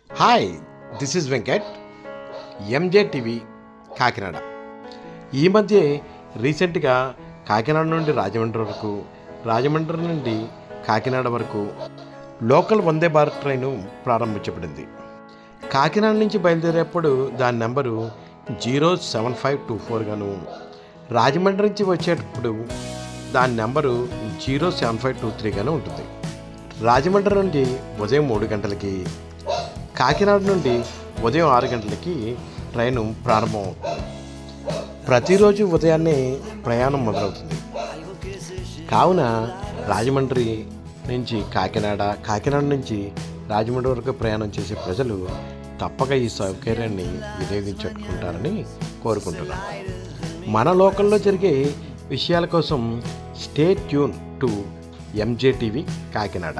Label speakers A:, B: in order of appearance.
A: Hi, this is Venkat, MJ TV Kakinada. ఈ మధ్య రీసెంట్గా కాకినాడ నుండి రాజమండ్రి వరకు, రాజమండ్రి నుండి కాకినాడ వరకు లోకల్ వందే భారత్ ట్రైను ప్రారంభించబడింది. కాకినాడ నుంచి బయలుదేరేప్పుడు దాని నెంబరు 07524 గాను, రాజమండ్రి నుంచి వచ్చేటప్పుడు దాని నెంబరు 07523 గాను ఉంటుంది. రాజమండ్రి నుండి ఉదయం 3 గంటలకి, కాకినాడ నుండి ఉదయం 6 గంటలకి ట్రైను ప్రారంభమవుతుంది. ప్రతిరోజు ఉదయాన్నే ప్రయాణం మొదలవుతుంది. కావున రాజమండ్రి నుంచి కాకినాడ నుంచి రాజమండ్రి వరకు ప్రయాణం చేసే ప్రజలు తప్పక ఈ సౌకర్యాన్ని వినియోగించుకుంటారని కోరుకుంటున్నాను. మన లోకల్లో జరిగే విషయాల కోసం stay tune to M J TV Kakinada.